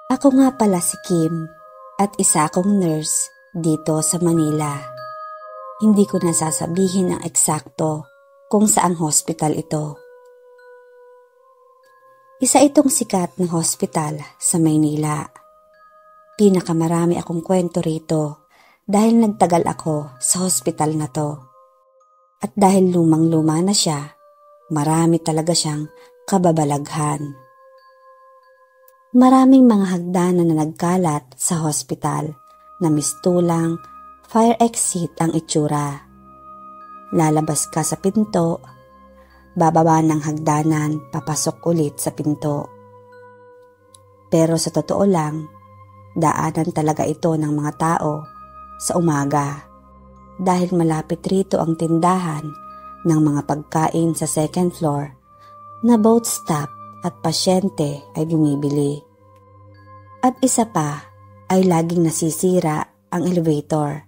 Ako nga pala si Kim at isa akong nurse dito sa Manila. Hindi ko nasasabihin ang eksakto kung saang hospital ito. Isa itong sikat na hospital sa Maynila. Pinakamarami akong kwento rito dahil nagtagal ako sa hospital na to. At dahil lumang-luma na siya, marami talaga siyang kababalaghan. Maraming mga hagdanan na nagkalat sa hospital na mistulang fire exit ang itsura. Lalabas ka sa pinto, bababa ng hagdanan, papasok ulit sa pinto. Pero sa totoo lang, daanan talaga ito ng mga tao sa umaga dahil malapit rito ang tindahan ng mga pagkain sa second floor na both staff at pasyente ay bumibili. At isa pa ay laging nasisira ang elevator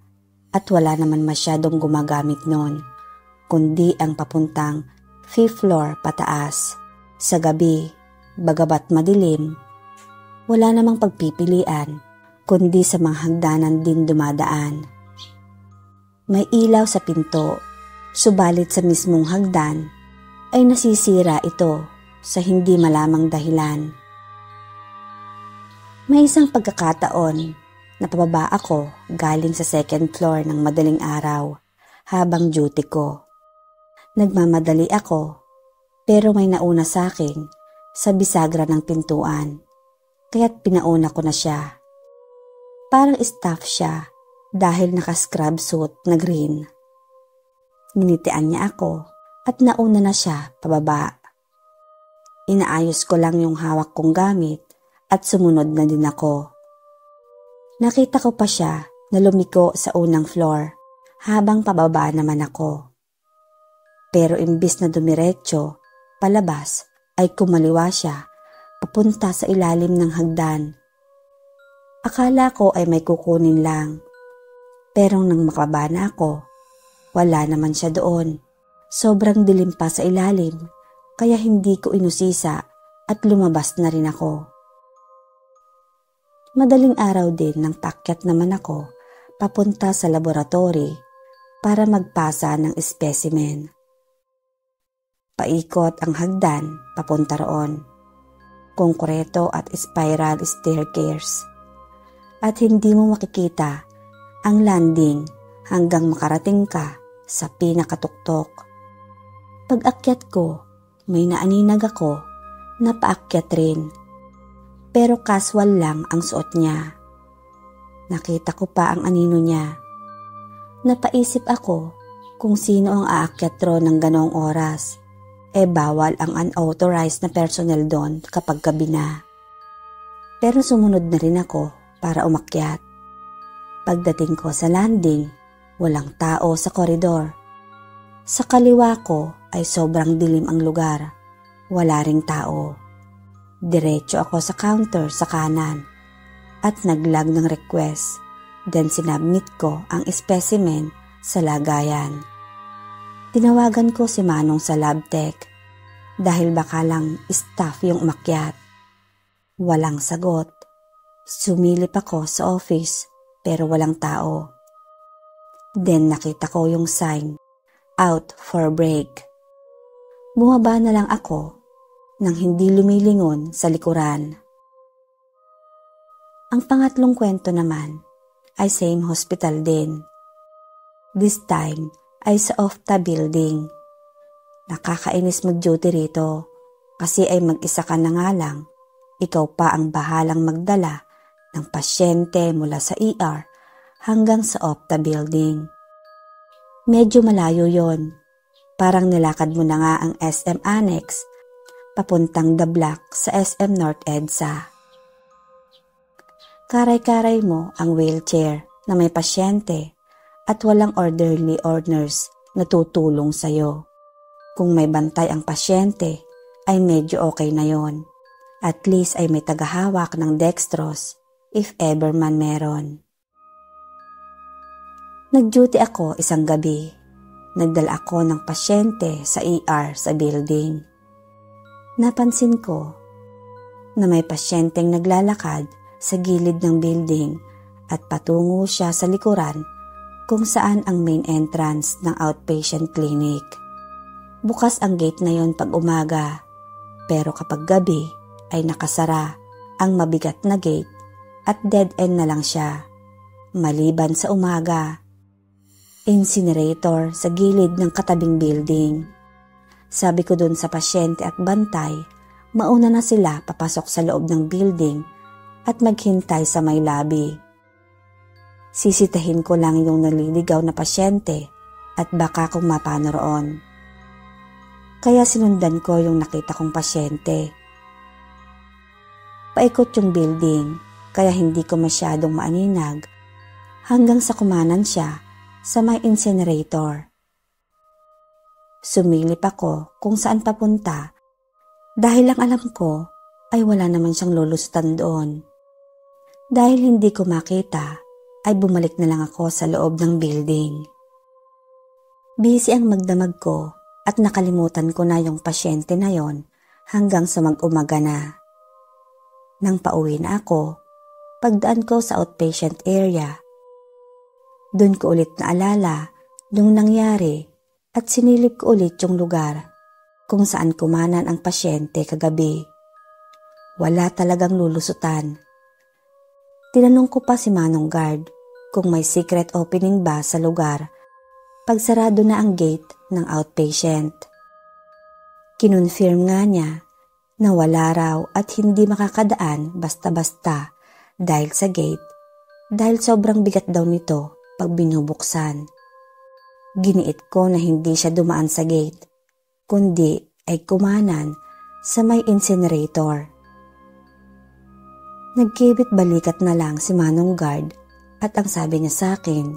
at wala naman masyadong gumagamit nun, kundi ang papuntang 5th floor pataas. Sa gabi, bagabat madilim, wala namang pagpipilian, kundi sa mga hagdanan din dumadaan. May ilaw sa pinto, subalit sa mismong hagdan ay nasisira ito sa hindi malamang dahilan. May isang pagkakataon na pababa ako galing sa second floor ng madaling araw habang duty ko. Nagmamadali ako pero may nauna sa akin sa bisagra ng pintuan kaya't pinauna ko na siya. Parang staff siya dahil naka-scrub suit na green. Ninitian niya ako at nauna na siya pababa. Inaayos ko lang yung hawak kong gamit at sumunod na din ako. Nakita ko pa siya na lumiko sa unang floor habang pababa naman ako. Pero imbis na dumiretso, palabas ay kumaliwa siya papunta sa ilalim ng hagdan. Akala ko ay may kukunin lang. Pero nang makababa na ako, wala naman siya doon. Sobrang dilim pa sa ilalim, kaya hindi ko inusisa at lumabas na rin ako. Madaling araw din nang paakyat naman ako papunta sa laboratory para magpasa ng specimen. Paikot ang hagdan papunta roon, konkreto at spiral staircase. At hindi mo makikita ang landing hanggang makarating ka sa pinakatuktok. Pag-akyat ko, may naaninag ako na paakyat rin. Pero casual lang ang suot niya. Nakita ko pa ang anino niya. Napaisip ako kung sino ang aakyat ro ng ganoong oras. Bawal ang unauthorized na personnel doon kapag gabi na. Pero sumunod na rin ako para umakyat. Pagdating ko sa landing, walang tao sa koridor. Sa kaliwa ko ay sobrang dilim ang lugar. Wala ring tao. Diretso ako sa counter sa kanan at naglag ng request. Then sinabmit ko ang specimen sa lagayan. Tinawagan ko si Manong sa lab tech dahil baka lang staff yung umakyat. Walang sagot. Sumilip ako sa office pero walang tao. Then nakita ko yung sign, out for break. Bumaba na lang ako nang hindi lumilingon sa likuran. Ang pangatlong kwento naman ay same hospital din. This time ay sa OFTA building. Nakakainis mag-duty rito kasi ay mag-isa ka na nga lang. Ikaw pa ang bahalang magdala ng pasyente mula sa ER hanggang sa OFTA building. Medyo malayo yon. Parang nilakad mo na nga ang SM Annex papuntang The Block sa SM North EDSA. Karay-karay mo ang wheelchair na may pasyente at walang orderly or nurse na tutulong sa'yo. Kung may bantay ang pasyente ay medyo okay na yon. At least ay may tagahawak ng dextrose if ever man meron. Nag-duty ako isang gabi. Nagdala ako ng pasyente sa ER sa building. Napansin ko na may pasyenteng naglalakad sa gilid ng building at patungo siya sa likuran kung saan ang main entrance ng outpatient clinic. Bukas ang gate na yon pag umaga, pero kapag gabi ay nakasara ang mabigat na gate at dead end na lang siya. Maliban sa umaga, incinerator sa gilid ng katabing building. Sabi ko dun sa pasyente at bantay, mauna na sila papasok sa loob ng building at maghintay sa may lobby. Sisitahin ko lang yung naliligaw na pasyente at baka kung mapano roon. Kaya sinundan ko yung nakita kong pasyente. Paikot yung building kaya hindi ko masyadong maaninag hanggang sa kumanan siya sa may incinerator. Sumilip ako kung saan papunta dahil ang alam ko ay wala naman siyang lulusutan doon. Dahil hindi ko makita ay bumalik na lang ako sa loob ng building. Busy ang magdamag ko at nakalimutan ko na yung pasyente na yon hanggang sa mag-umaga na. Nang pauwi na ako, pagdaan ko sa outpatient area, doon ko ulit naalala yung nangyari at sinilip ko ulit yung lugar kung saan kumanan ang pasyente kagabi. Wala talagang lulusutan. Tinanong ko pa si Manong Guard kung may secret opening ba sa lugar pag sarado na ang gate ng outpatient. Kinonfirm nga niya na wala raw at hindi makakadaan basta-basta dahil sa gate dahil sobrang bigat daw nito pag binubuksan. Giniit ko na hindi siya dumaan sa gate, kundi ay kumanan sa may incinerator. Nagkibit balikat na lang si Manong Guard at ang sabi niya sa akin,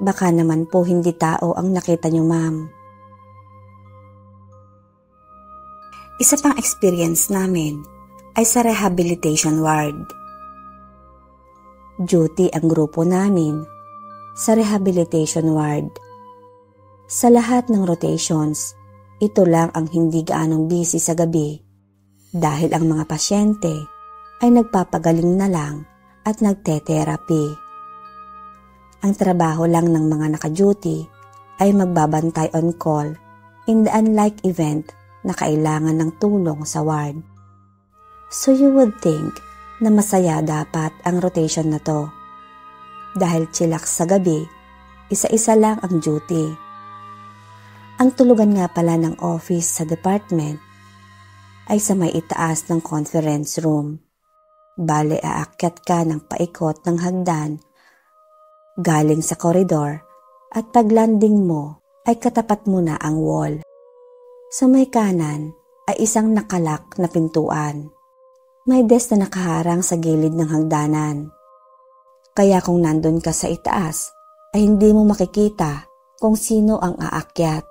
"Baka naman po hindi tao ang nakita niyo, ma'am." Isa pang experience namin ay sa rehabilitation ward. Duty ang grupo namin sa rehabilitation ward. Sa lahat ng rotations, ito lang ang hindi gaanong busy sa gabi dahil ang mga pasyente ay nagpapagaling na lang at nagte-therapy. Ang trabaho lang ng mga naka-duty ay magbabantay on call in the unlike event na kailangan ng tulong sa ward. So you would think na masaya dapat ang rotation na to. Dahil chillax sa gabi, isa-isa lang ang duty. Ang tulugan nga pala ng office sa department ay sa may itaas ng conference room. Bale aakyat ka ng paikot ng hagdan galing sa koridor at paglanding mo ay katapat mo na ang wall. Sa may kanan ay isang nakalak na pintuan. May desk na nakaharang sa gilid ng hagdanan. Kaya kung nandun ka sa itaas ay hindi mo makikita kung sino ang aakyat.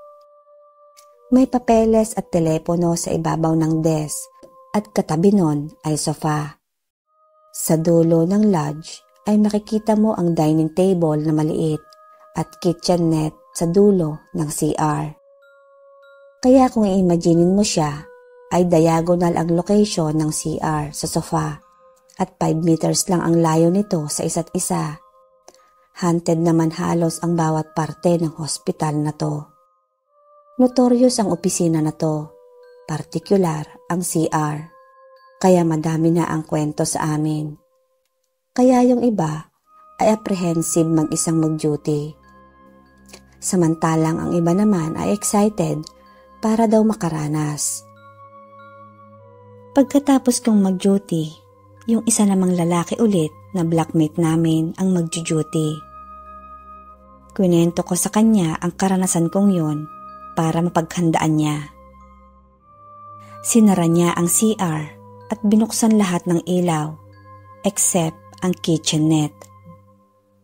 May papeles at telepono sa ibabaw ng desk at katabi nun ay sofa. Sa dulo ng lodge ay makikita mo ang dining table na maliit at kitchenette sa dulo ng CR. Kaya kung i-imaginin mo siya, ay diagonal ang location ng CR sa sofa at 5 meters lang ang layo nito sa isa't isa. Haunted naman halos ang bawat parte ng hospital na to. Notorious ang opisina na to, partikular ang CR. Kaya madami na ang kwento sa amin. Kaya yung iba ay apprehensive mag-isang mag-duty. Samantalang ang iba naman ay excited para daw makaranas. Pagkatapos kong mag-duty, yung isa namang lalaki ulit na blackmate namin ang mag-duty. Kwento ko sa kanya ang karanasan kong yon para mapaghandaan niya. Sinara niya ang CR at binuksan lahat ng ilaw except ang kitchenette.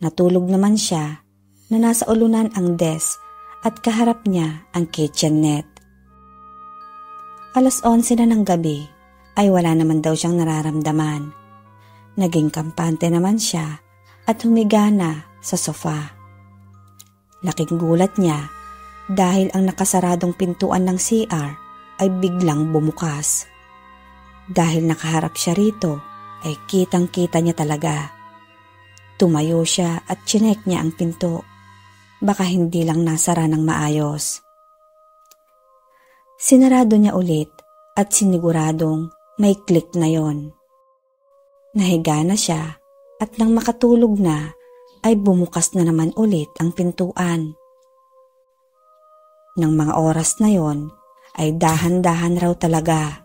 Natulog naman siya na nasa ulunan ang desk at kaharap niya ang kitchenette. 11:00 na ng gabi ay wala naman daw siyang nararamdaman. Naging kampante naman siya at humiga na sa sofa. Laking gulat niya dahil ang nakasaradong pintuan ng CR ay biglang bumukas. Dahil nakaharap siya rito, ay kitang-kita niya talaga. Tumayo siya at chinek niya ang pinto. Baka hindi lang nasara ng maayos. Sinarado niya ulit at siniguradong may click na yon. Nahiga na siya at nang makatulog na ay bumukas na naman ulit ang pintuan. Nang mga oras na yon ay dahan-dahan raw talaga.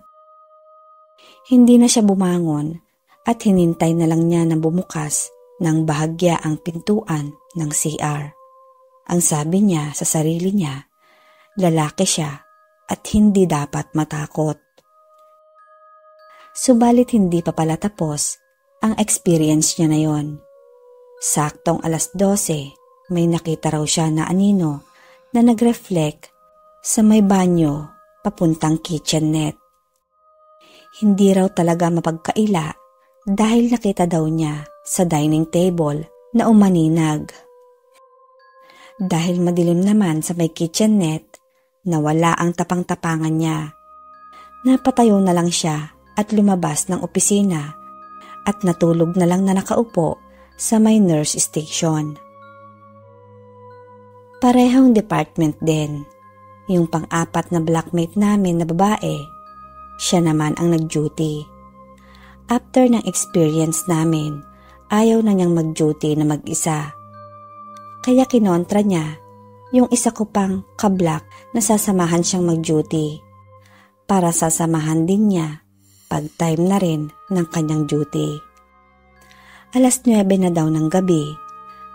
Hindi na siya bumangon at hinintay na lang niya na bumukas ng bahagya ang pintuan ng CR. Ang sabi niya sa sarili niya, lalaki siya at hindi dapat matakot. Subalit hindi pa pala tapos ang experience niya na yon. Saktong 12:00, may nakita raw siya na anino na nag-reflect sa may banyo papuntang kitchenette. Hindi raw talaga mapagkaila dahil nakita daw niya sa dining table na umaninag. Dahil madilim naman sa may kitchenette, nawala ang tapang-tapangan niya. Napatayo na lang siya at lumabas ng opisina at natulog na lang na nakaupo sa may nurse station. Parehong department din. Yung pang-apat na blackmate namin na babae, siya naman ang nag-duty. After ng experience namin, ayaw na niyang mag-duty na mag-isa. Kaya kinontra niya yung isa ko pang ka-black na sasamahan siyang mag-duty para sasamahan din niya pag time na rin ng kanyang duty. 9:00 na daw ng gabi,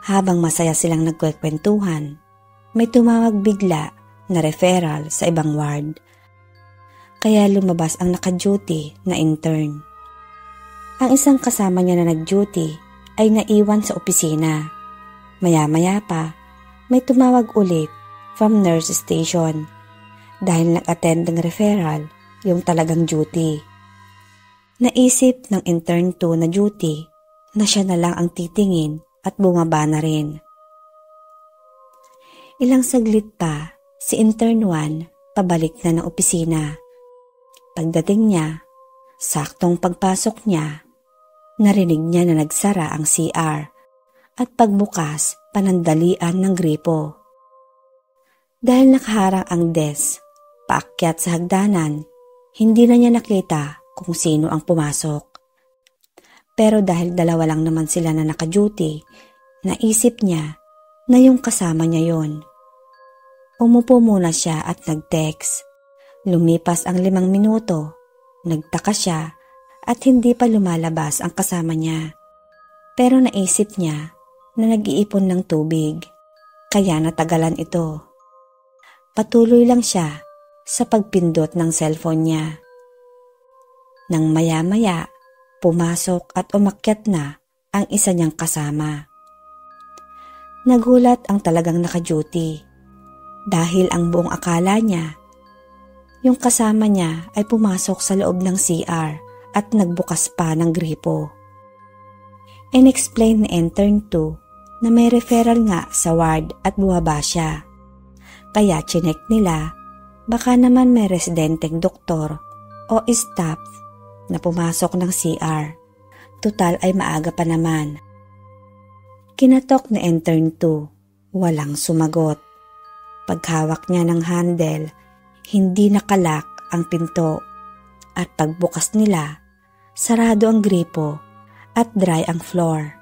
habang masaya silang nagkwekwentuhan, may tumawag bigla na referral sa ibang ward. Kaya lumabas ang naka-duty na intern. Ang isang kasama niya na nag-duty ay naiwan sa opisina. Maya-maya pa, may tumawag ulit from nurse station dahil nag-attend ng referral yung talagang duty. Naisip ng intern 2 na duty na siya na lang ang titingin at bumaba na rin. Ilang saglit pa, si intern 1 pabalik na ng opisina. Pagdating niya, saktong pagpasok niya, narinig niya na nagsara ang CR at pagbukas panandalian ng gripo. Dahil nakaharang ang desk, paakyat sa hagdanan, hindi na niya nakita kung sino ang pumasok. Pero dahil dalawa lang naman sila na naka-duty, naisip niya na yung kasama niya yon. Umupo muna siya at nag-text. Lumipas ang 5 minuto, nagtaka siya at hindi pa lumalabas ang kasama niya. Pero naisip niya na nag-iipon ng tubig, kaya natagalan ito. Patuloy lang siya sa pagpindot ng cellphone niya. Nang maya-maya, pumasok at umakyat na ang isa niyang kasama. Nagulat ang talagang naka-duty dahil ang buong akala niya, yung kasama niya ay pumasok sa loob ng CR at nagbukas pa ng gripo. In-explain ni intern 2 na may referral nga sa ward at buwaba siya. Kaya chinek nila baka naman may residenteng doktor o staff na pumasok ng CR. Tutal ay maaga pa naman. Kinatok ni intern 2, walang sumagot. Paghawak niya ng handle, hindi nakalak ang pinto at pagbukas nila, sarado ang gripo at dry ang floor.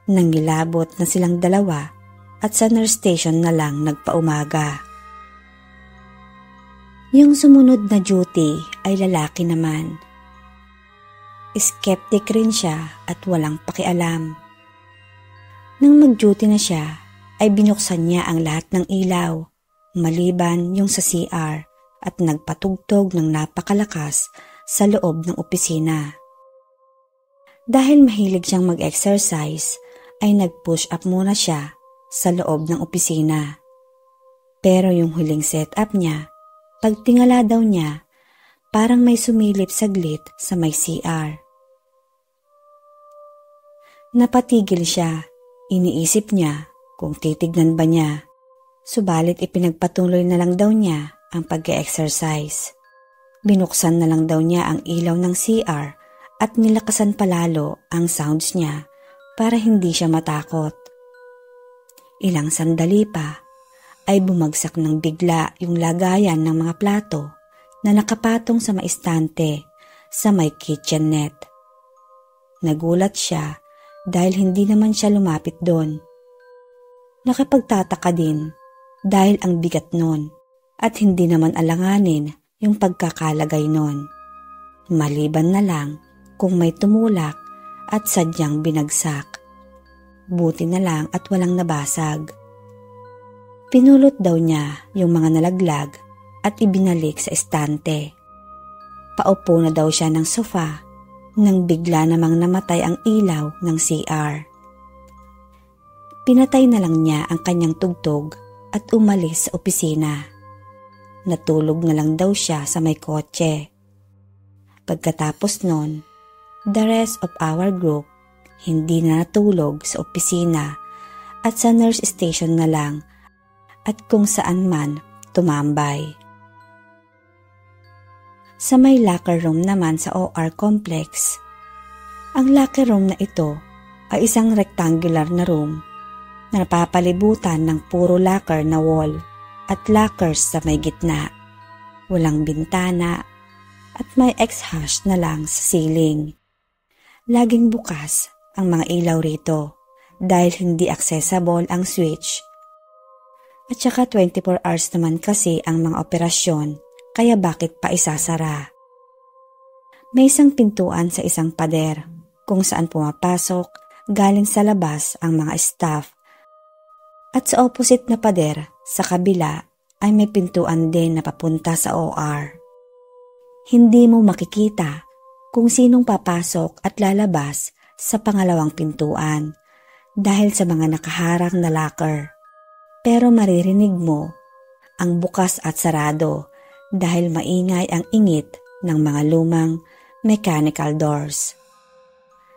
Nangilabot na silang dalawa at sa nurse station na lang nagpaumaga. Yung sumunod na duty ay lalaki naman. Skeptic rin siya at walang pakialam. Nang mag-duty na siya, ay binuksan niya ang lahat ng ilaw, maliban yung sa CR at nagpatugtog ng napakalakas sa loob ng opisina. Dahil mahilig siyang mag-exercise, ay nag-push up muna siya sa loob ng opisina. Pero yung huling setup niya, pagtingala daw niya, parang may sumilip saglit sa may CR. Napatigil siya, iniisip niya kung titignan ba niya. Subalit ipinagpatuloy na lang daw niya ang pag-exercise. Binuksan na lang daw niya ang ilaw ng CR at nilakasan palalo ang sounds niya para hindi siya matakot. Ilang sandali pa ay bumagsak ng bigla yung lagayan ng mga plato na nakapatong sa maistante sa may kitchenette. Nagulat siya dahil hindi naman siya lumapit doon. Nakapagtataka din dahil ang bigat nun at hindi naman alanganin yung pagkakalagay nun. Maliban na lang kung may tumulak at sadyang binagsak. Buti na lang at walang nabasag. Pinulot daw niya yung mga nalaglag at ibinalik sa estante. Paupo na daw siya ng sofa nang bigla namang namatay ang ilaw ng CR. Pinatay na lang niya ang kanyang tugtog at umalis sa opisina. Natulog na lang daw siya sa may kotse. Pagkatapos nun, the rest of our group hindi na natulog sa opisina at sa nurse station na lang at kung saan man tumambay. Sa may locker room naman sa OR complex. Ang locker room na ito ay isang rectangular na room na napapalibutan ng puro locker na wall at lockers sa may gitna. Walang bintana at may exhaust na lang sa ceiling. Laging bukas ang mga ilaw rito dahil hindi accessible ang switch. At saka 24 hours naman kasi ang mga operasyon, kaya bakit pa isasara? May isang pintuan sa isang pader kung saan pumapasok galing sa labas ang mga staff. At sa opposite na pader sa kabila ay may pintuan din na papunta sa OR. Hindi mo makikita kung sinong papasok at lalabas sa pangalawang pintuan dahil sa mga nakaharang na locker. Pero maririnig mo ang bukas at sarado dahil maingay ang ingit ng mga lumang mechanical doors.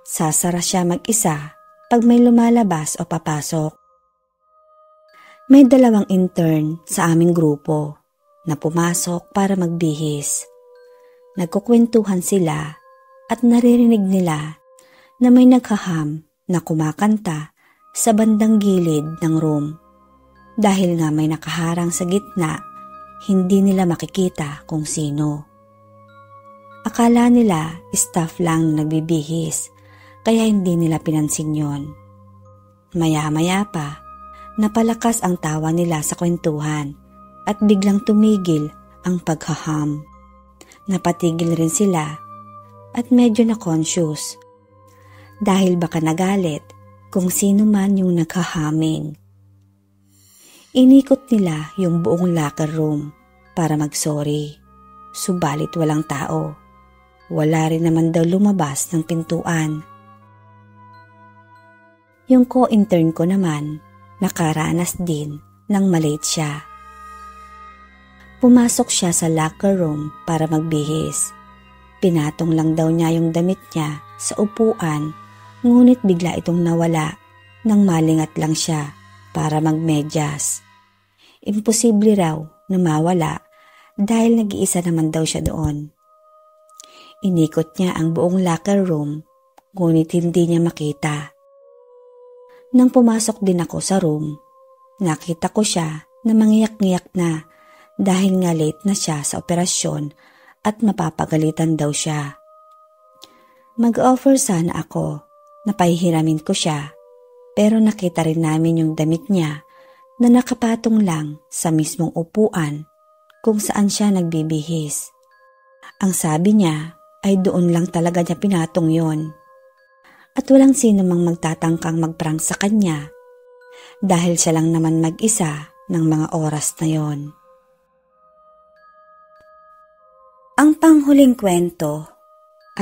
Sasara siya mag-isa pag may lumalabas o papasok. May 2 intern sa aming grupo na pumasok para magbihis. Nagkukwentuhan sila at naririnig nila na may naghaham na kumakanta sa bandang gilid ng room. Dahil nga may nakaharang sa gitna, hindi nila makikita kung sino. Akala nila staff lang nagbibihis, kaya hindi nila pinansin yon. Maya-maya pa, napalakas ang tawa nila sa kwentuhan at biglang tumigil ang paghaham. Napatigil rin sila at medyo na-conscious dahil baka nagalit kung sino man yung naghahaming. Inikot nila yung buong locker room para mag-sorry, subalit walang tao. Wala rin naman daw lumabas ng pintuan. Yung co-intern ko naman, nakaranas din nang malate siya. Pumasok siya sa locker room para magbihis. Pinatong lang daw niya yung damit niya sa upuan, ngunit bigla itong nawala nang malingat lang siya para magmedyas. Imposible raw na mawala dahil nag-iisa naman daw siya doon. Inikot niya ang buong locker room, ngunit hindi niya makita. Nang pumasok din ako sa room, nakita ko siya na mangiyak-ngiyak na dahil nga late na siya sa operasyon at mapapagalitan daw siya. Mag-offer sana ako na pahihiramin ko siya, pero nakita rin namin yung damit niya na nakapatong lang sa mismong upuan kung saan siya nagbibihis. Ang sabi niya ay doon lang talaga niya pinatong yon. At walang sino mang magtatangkang magprank sa kanya dahil siya lang naman mag-isa ng mga oras na yon. Ang panghuling kwento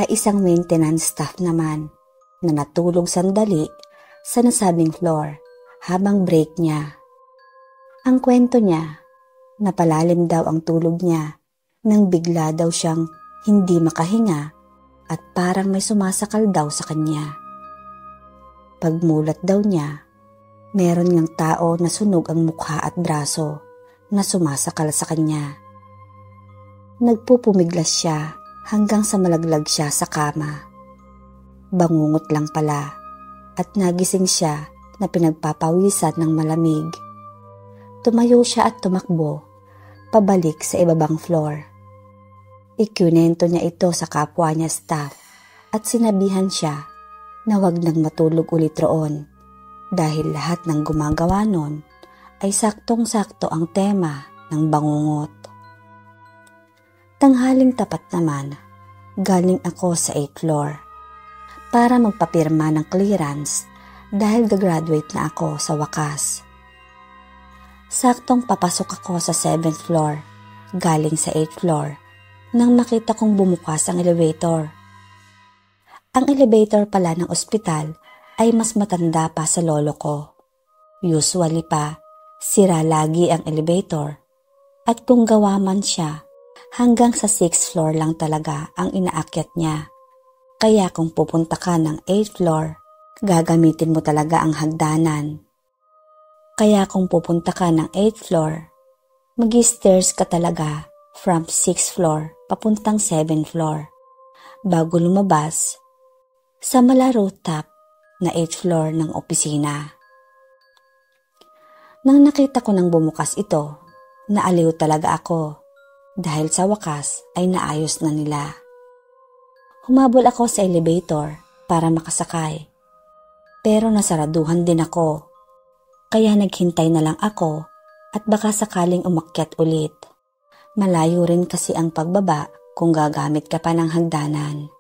ay isang maintenance staff naman na natulog sandali sa nasabing floor habang break niya. Ang kwento niya, napalalim daw ang tulog niya nang bigla daw siyang hindi makahinga at parang may sumasakal daw sa kanya. Pagmulat daw niya, meron niyang tao na sunog ang mukha at braso na sumasakal sa kanya. Nagpupumiglas siya hanggang sa malaglag siya sa kama. bangungot lang pala at nagising siya na pinagpapawisan ng malamig. Tumayo siya at tumakbo pabalik sa ibabang floor. Ikunento niya ito sa kapwa niya staff at sinabihan siya na wag nang matulog ulit roon dahil lahat ng gumagawa nun ay saktong-sakto ang tema ng bangungot. Tanghaling tapat naman, galing ako sa 8th floor para magpapirma ng clearance dahil gagraduate na ako sa wakas. Saktong papasok ako sa 7th floor, galing sa 8th floor, nang makita kong bumukas ang elevator. Ang elevator pala ng ospital ay mas matanda pa sa lolo ko. Usually pa, sira lagi ang elevator at kung gawa man siya, hanggang sa 6th floor lang talaga ang inaakyat niya. Kaya kung pupunta ka ng 8th floor, gagamitin mo talaga ang hagdanan. Kaya kung pupunta ka ng 8th floor, mag-stairs ka talaga from 6th floor papuntang 7th floor bago lumabas sa mala rooftop na 8th floor ng opisina. Nang nakita ko nang bumukas ito, naaliw talaga ako dahil sa wakas ay naayos na nila. Humabol ako sa elevator para makasakay, pero nasaraduhan din ako. Kaya naghintay na lang ako at baka sakaling umakyat ulit. Malayo rin kasi ang pagbaba kung gagamit ka pa ng hagdanan.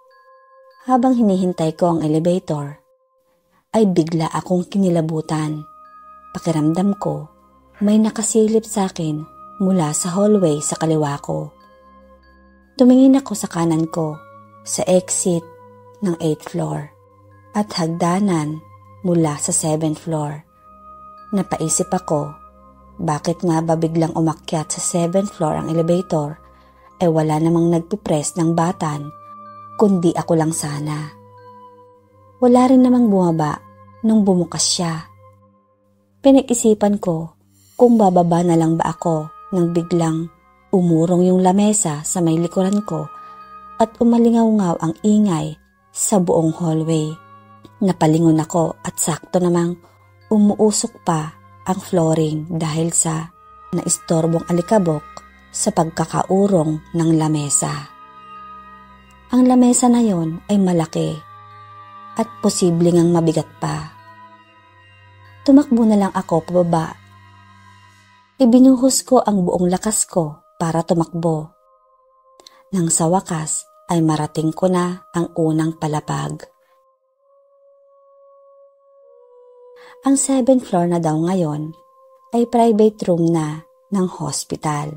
Habang hinihintay ko ang elevator, ay bigla akong kinilabutan. Pakiramdam ko, may nakasilip sa akin mula sa hallway sa kaliwa ko. Tumingin ako sa kanan ko, sa exit ng 8th floor, at hagdanan mula sa 7th floor. Napaisip ako, bakit nga ba biglang umakyat sa 7th floor ang elevator, wala namang nagpipress ng button, kundi ako lang sana. Wala rin namang bumaba nung bumukas siya. Pinag-isipan ko kung bababa na lang ba ako nang biglang umurong yung lamesa sa may likuran ko at umalingaw-ngaw ang ingay sa buong hallway. Napalingon ako at sakto namang umuusok pa ang flooring dahil sa naistorbong alikabok sa pagkakaurong ng lamesa. Ang lamesa na yon ay malaki at posibleng ang mabigat pa. Tumakbo na lang ako pababa. Ibinuhos ko ang buong lakas ko para tumakbo. Nang sa wakas ay marating ko na ang unang palapag. Ang 7th floor na daw ngayon ay private room na ng hospital.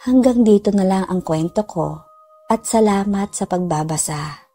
Hanggang dito na lang ang kwento ko at salamat sa pagbabasa.